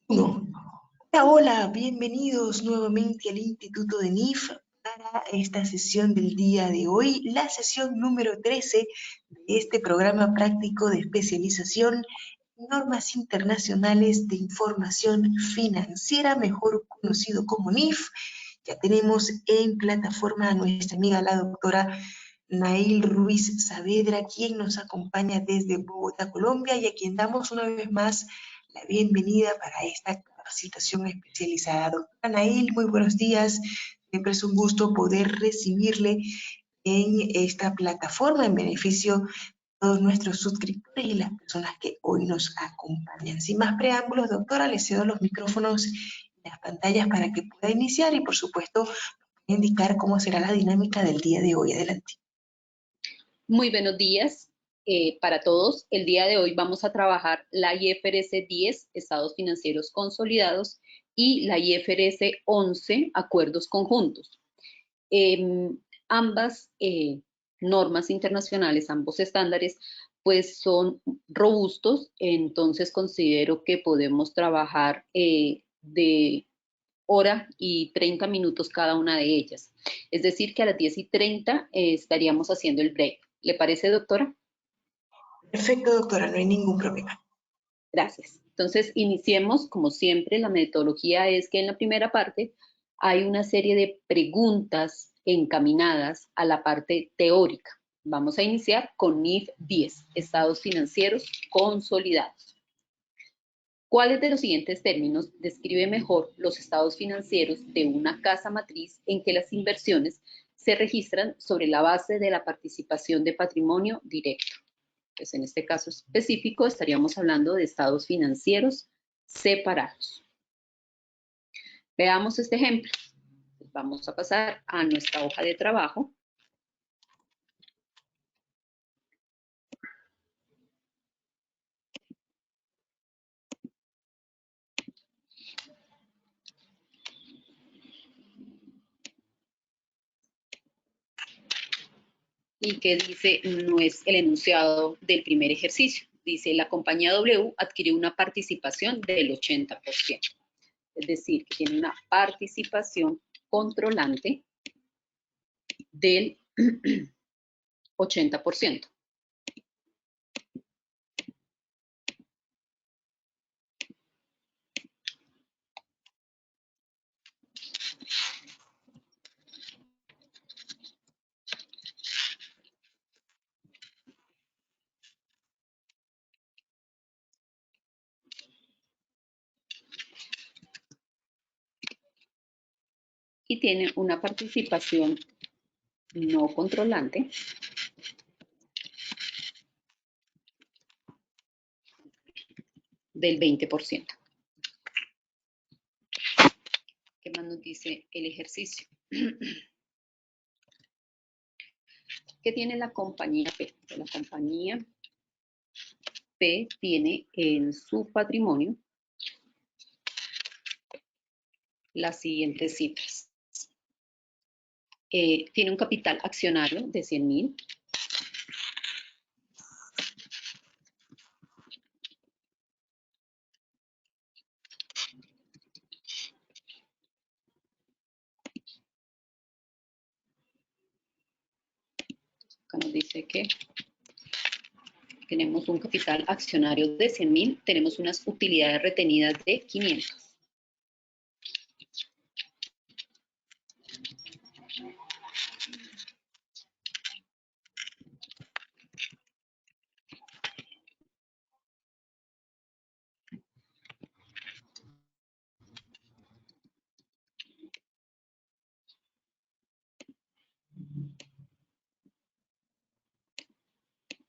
Uno. Hola, hola, bienvenidos nuevamente al Instituto de NIF para esta sesión del día de hoy, la sesión número 13 de este programa práctico de especialización en normas internacionales de información financiera, mejor conocido como NIF. Ya tenemos en plataforma a nuestra amiga la doctora Nail Ruiz Saavedra, quien nos acompaña desde Bogotá, Colombia, y a quien damos una vez más la bienvenida para esta capacitación especializada. Doctora Nail, muy buenos días. Siempre es un gusto poder recibirle en esta plataforma en beneficio de todos nuestros suscriptores y las personas que hoy nos acompañan. Sin más preámbulos, doctora, le cedo los micrófonos y las pantallas para que pueda iniciar y, por supuesto, indicar cómo será la dinámica del día de hoy. Adelante. Muy buenos días para todos. El día de hoy vamos a trabajar la IFRS 10, Estados Financieros Consolidados, y la IFRS 11, Acuerdos Conjuntos. Ambas normas internacionales, ambos estándares, pues son robustos, entonces considero que podemos trabajar de hora y 30 minutos cada una de ellas. Es decir, que a las 10:30 estaríamos haciendo el break. ¿Le parece, doctora? Perfecto, doctora, no hay ningún problema. Gracias. Entonces, iniciemos, como siempre, la metodología es que en la primera parte hay una serie de preguntas encaminadas a la parte teórica. Vamos a iniciar con NIF 10, Estados Financieros Consolidados. ¿Cuáles de los siguientes términos describe mejor los estados financieros de una casa matriz en que las inversiones se registran sobre la base de la participación de patrimonio directo? Pues en este caso específico estaríamos hablando de estados financieros separados. Veamos este ejemplo. Vamos a pasar a nuestra hoja de trabajo. Y que dice, no es el enunciado del primer ejercicio. Dice, la compañía W adquirió una participación del 80%. Es decir, que tiene una participación controlante del 80%. Y tiene una participación no controlante del 20%. ¿Qué más nos dice el ejercicio? ¿Qué tiene la compañía P? La compañía P tiene en su patrimonio las siguientes cifras. Tiene un capital accionario de 100.000. Acá nos dice que tenemos un capital accionario de 100.000, tenemos unas utilidades retenidas de 500.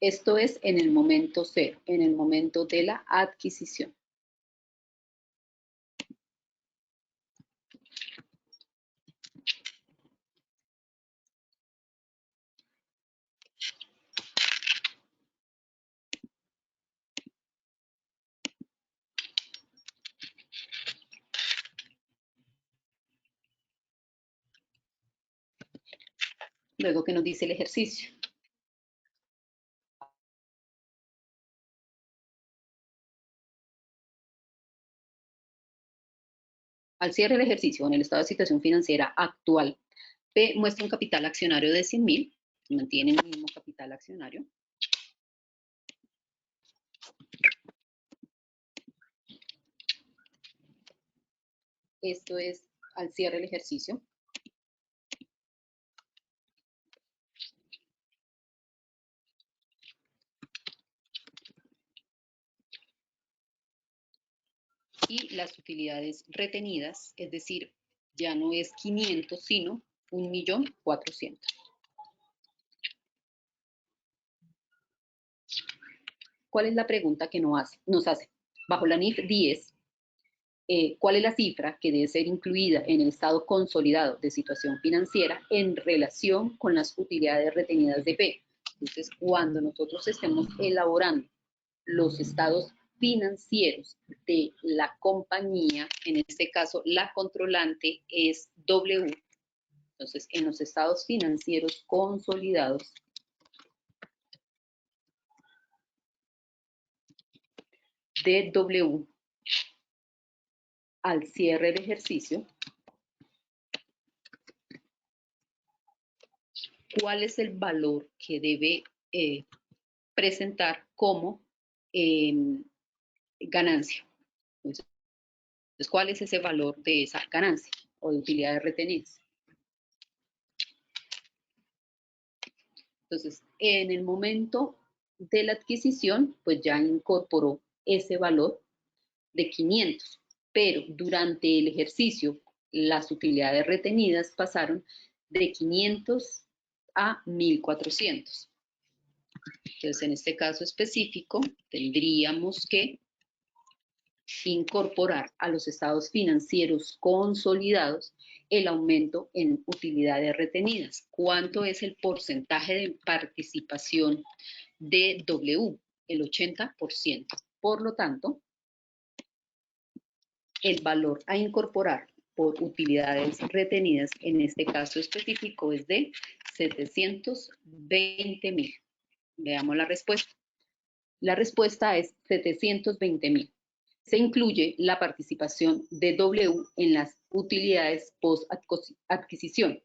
Esto es en el momento cero, en el momento de la adquisición. Luego, ¿qué nos dice el ejercicio? Al cierre del ejercicio, en el estado de situación financiera actual, P muestra un capital accionario de 100.000, mantiene el mismo capital accionario. Esto es al cierre del ejercicio. Y las utilidades retenidas, es decir, ya no es 500, sino 1.400.000. ¿Cuál es la pregunta que nos hace? Bajo la NIF 10, ¿cuál es la cifra que debe ser incluida en el estado consolidado de situación financiera en relación con las utilidades retenidas de P? Entonces, cuando nosotros estemos elaborando los estados financieros de la compañía, en este caso la controlante es W. Entonces, en los estados financieros consolidados, DW al cierre del ejercicio, ¿cuál es el valor que debe presentar como ganancia? Entonces, ¿cuál es ese valor de esa ganancia o de utilidades retenidas? Entonces, en el momento de la adquisición, pues ya incorporó ese valor de 500, pero durante el ejercicio las utilidades retenidas pasaron de 500 a 1.400. Entonces, en este caso específico, tendríamos que incorporar a los estados financieros consolidados el aumento en utilidades retenidas. ¿Cuánto es el porcentaje de participación de W? El 80%. Por lo tanto, el valor a incorporar por utilidades retenidas en este caso específico es de 720.000. Veamos la respuesta. La respuesta es 720.000. Se incluye la participación de W en las utilidades post-adquisición.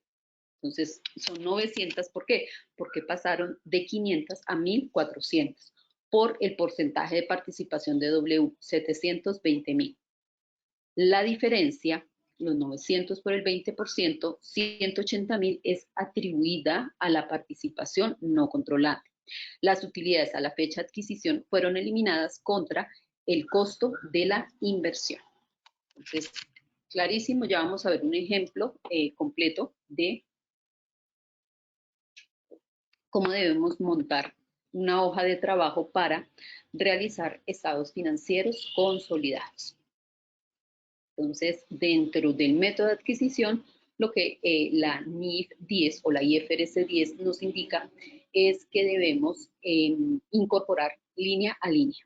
Entonces, son 900, ¿por qué? Porque pasaron de 500 a 1.400 por el porcentaje de participación de W, 720.000. La diferencia, los 900 por el 20%, 180.000 es atribuida a la participación no controlante. Las utilidades a la fecha de adquisición fueron eliminadas contra el costo de la inversión. Entonces, clarísimo, ya vamos a ver un ejemplo completo de cómo debemos montar una hoja de trabajo para realizar estados financieros consolidados. Entonces, dentro del método de adquisición, lo que la NIF 10 o la IFRS 10 nos indica es que debemos incorporar línea a línea.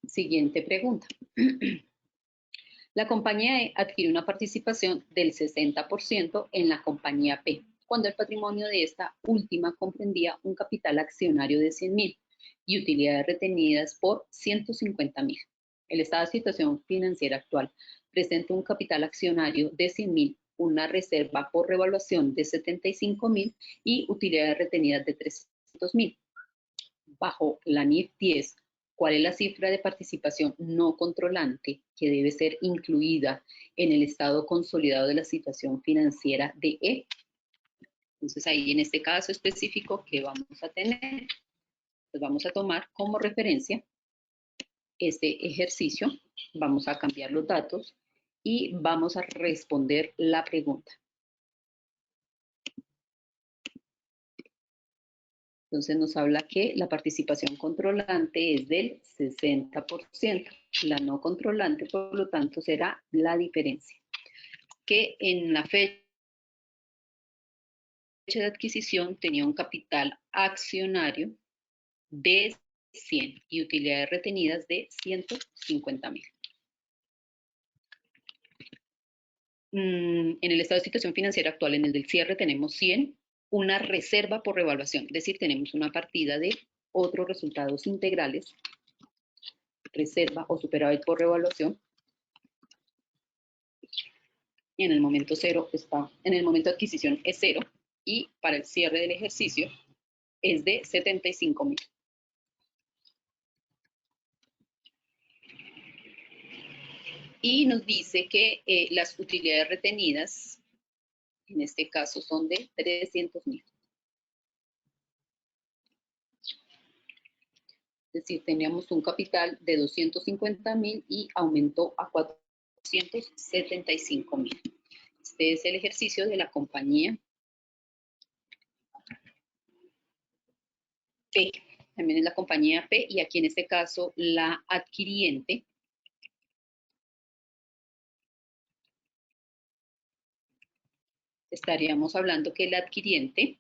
Siguiente pregunta. La compañía E adquiere una participación del 60% en la compañía P, cuando el patrimonio de esta última comprendía un capital accionario de 100.000 y utilidades retenidas por 150.000. El estado de situación financiera actual presenta un capital accionario de 100.000, una reserva por revaluación de 75.000 y utilidades retenidas de 300.000. Bajo la NIF 10, ¿cuál es la cifra de participación no controlante que debe ser incluida en el estado consolidado de la situación financiera de E? Entonces ahí en este caso específico, ¿qué vamos a tener? Pues vamos a tomar como referencia este ejercicio, vamos a cambiar los datos y vamos a responder la pregunta. Entonces nos habla que la participación controlante es del 60%. La no controlante, por lo tanto, será la diferencia. Que en la fecha de adquisición tenía un capital accionario de 100 y utilidades retenidas de 150.000. en el estado de situación financiera actual, en el del cierre, tenemos 100, una reserva por revaluación, es decir, tenemos una partida de otros resultados integrales, reserva o superávit por revaluación, y en el momento cero está, en el momento de adquisición es 0, y para el cierre del ejercicio es de 75.000. Y nos dice que las utilidades retenidas, en este caso, son de 300.000. Es decir, teníamos un capital de 250.000 y aumentó a 475.000. Este es el ejercicio de la compañía P. También es la compañía P, y aquí en este caso la adquiriente estaríamos hablando que la adquiriente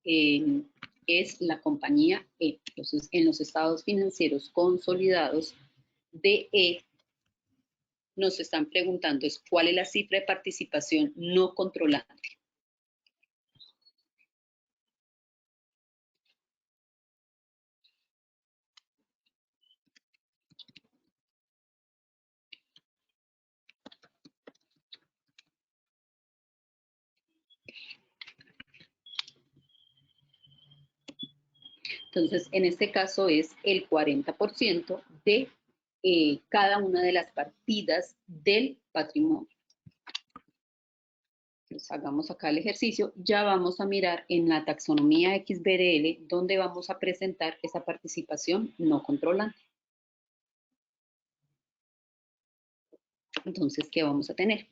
es la compañía E. Entonces, en los estados financieros consolidados de E, nos están preguntando es cuál es la cifra de participación no controlante. Entonces, en este caso es el 40% de cada una de las partidas del patrimonio. Entonces, hagamos acá el ejercicio. Ya vamos a mirar en la taxonomía XBRL, donde vamos a presentar esa participación no controlante. Entonces, ¿qué vamos a tener?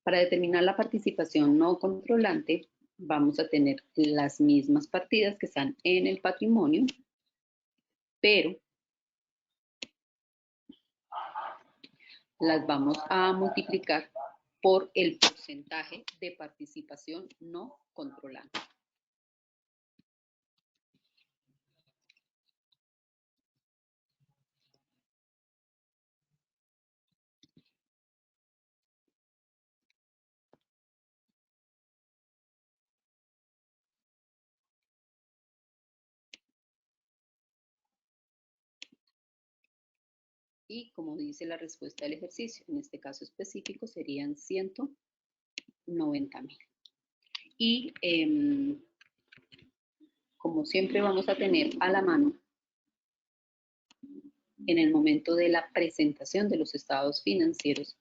Para determinar la participación no controlante, vamos a tener las mismas partidas que están en el patrimonio, pero las vamos a multiplicar por el porcentaje de participación no controlante. Y como dice la respuesta del ejercicio, en este caso específico serían 190.000. Y como siempre vamos a tener a la mano, en el momento de la presentación de los estados financieros,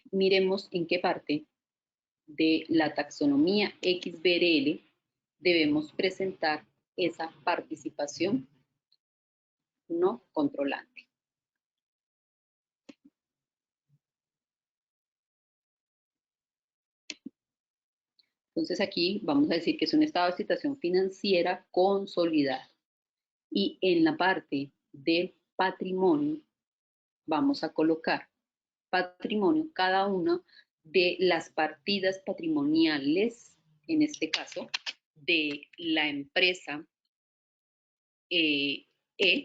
miremos en qué parte de la taxonomía XBRL debemos presentar esa participación no controlante. Entonces aquí vamos a decir que es un estado de situación financiera consolidada. Y en la parte del patrimonio vamos a colocar patrimonio, cada una de las partidas patrimoniales, en este caso, de la empresa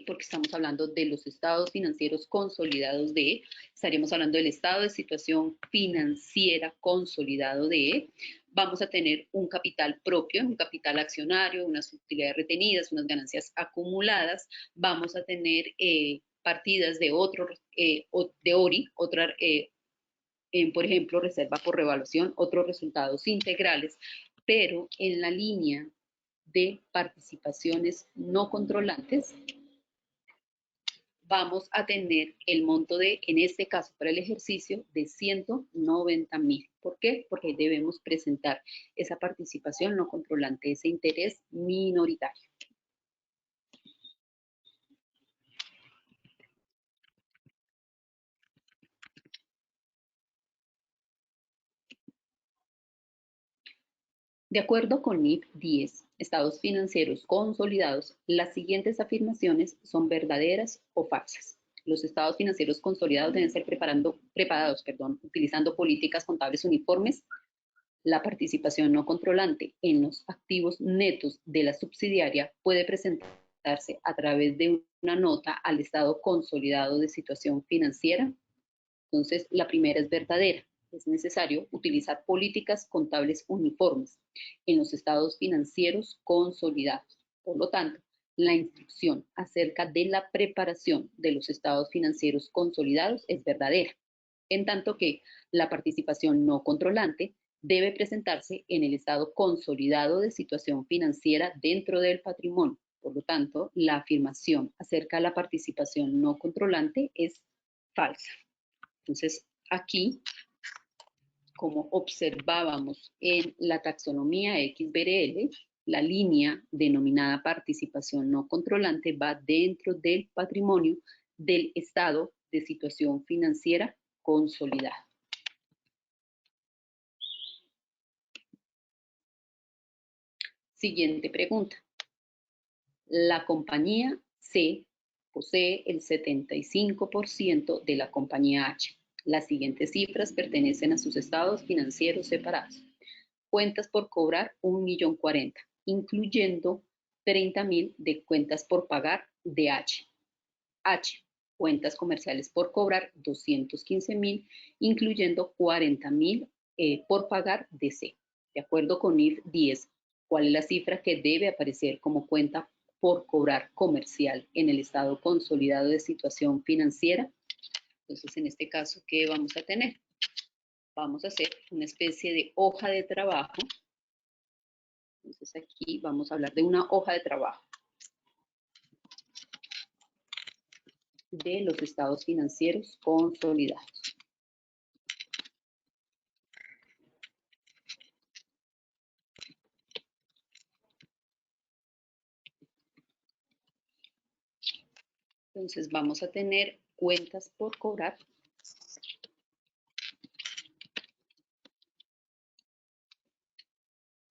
porque estamos hablando de los estados financieros consolidados de E, estaríamos hablando del estado de situación financiera consolidado de E, vamos a tener un capital propio, un capital accionario, unas utilidades retenidas, unas ganancias acumuladas, vamos a tener partidas de de ORI, por ejemplo, reserva por revaluación, otros resultados integrales, pero en la línea de participaciones no controlantes, vamos a tener el monto de, en este caso para el ejercicio, de 190.000. ¿Por qué? Porque debemos presentar esa participación no controlante, ese interés minoritario. De acuerdo con NIF 10, estados financieros consolidados, las siguientes afirmaciones son verdaderas o falsas. Los estados financieros consolidados deben ser preparados, utilizando políticas contables uniformes. La participación no controlante en los activos netos de la subsidiaria puede presentarse a través de una nota al estado consolidado de situación financiera. Entonces, la primera es verdadera. Es necesario utilizar políticas contables uniformes en los estados financieros consolidados. Por lo tanto, la instrucción acerca de la preparación de los estados financieros consolidados es verdadera, en tanto que la participación no controlante debe presentarse en el estado consolidado de situación financiera dentro del patrimonio. Por lo tanto, la afirmación acerca de la participación no controlante es falsa. Entonces, aquí, como observábamos en la taxonomía XBRL, la línea denominada participación no controlante va dentro del patrimonio del estado de situación financiera consolidada. Siguiente pregunta. La compañía C posee el 75% de la compañía H. Las siguientes cifras pertenecen a sus estados financieros separados. Cuentas por cobrar 1.040.000, incluyendo 30.000 de cuentas por pagar de H. H. Cuentas comerciales por cobrar 215.000, incluyendo 40.000 por pagar de C. De acuerdo con IF 10, ¿cuál es la cifra que debe aparecer como cuenta por cobrar comercial en el estado consolidado de situación financiera? Entonces, en este caso, ¿qué vamos a tener? Vamos a hacer una especie de hoja de trabajo. Entonces, aquí vamos a hablar de una hoja de trabajo de los estados financieros consolidados. Entonces, vamos a tener cuentas por cobrar,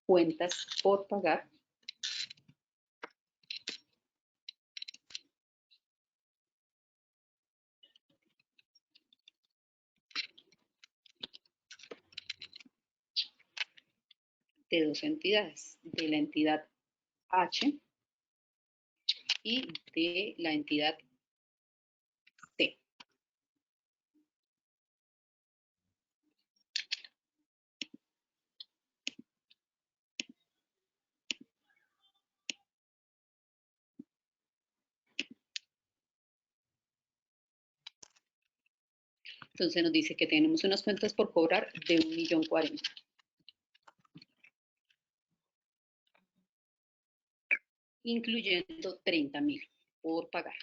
cuentas por pagar, de dos entidades, de la entidad H y de la entidad C. Entonces nos dice que tenemos unas cuentas por cobrar de 1.040.000. Incluyendo 30.000 por pagar.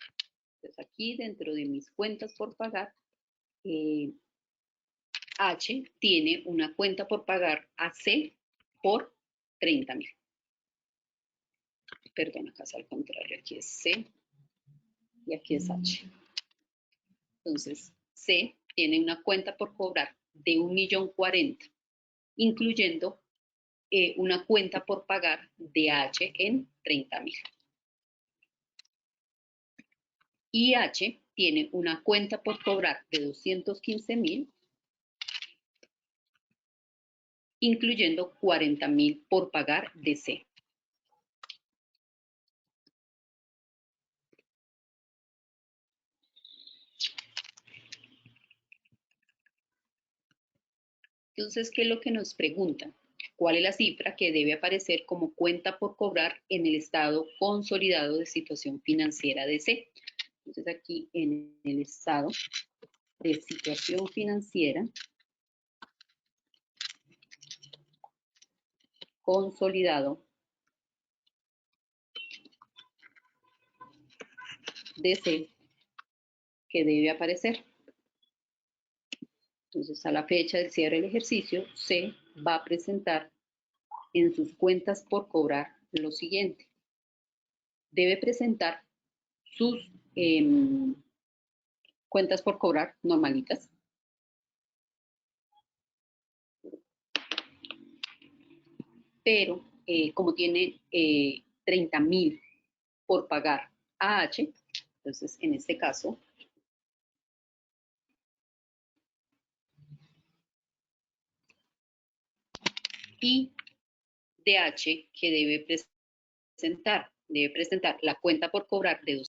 Entonces aquí dentro de mis cuentas por pagar, H tiene una cuenta por pagar a C por 30.000. Perdón, acá es al contrario, aquí es C y aquí es H. Entonces, C tiene una cuenta por cobrar de 1.040.000, incluyendo una cuenta por pagar de H en 30.000. Y H tiene una cuenta por cobrar de 215.000, incluyendo 40.000 por pagar de C. Entonces, ¿qué es lo que nos preguntan? ¿Cuál es la cifra que debe aparecer como cuenta por cobrar en el estado consolidado de situación financiera de C? Entonces, aquí en el estado de situación financiera consolidado de C, que debe aparecer. Entonces, a la fecha del cierre del ejercicio, C va a presentar en sus cuentas por cobrar lo siguiente. Debe presentar sus cuentas por cobrar normalitas. Pero como tiene 30.000 por pagar a H, entonces en este caso y de H que debe presentar la cuenta por cobrar de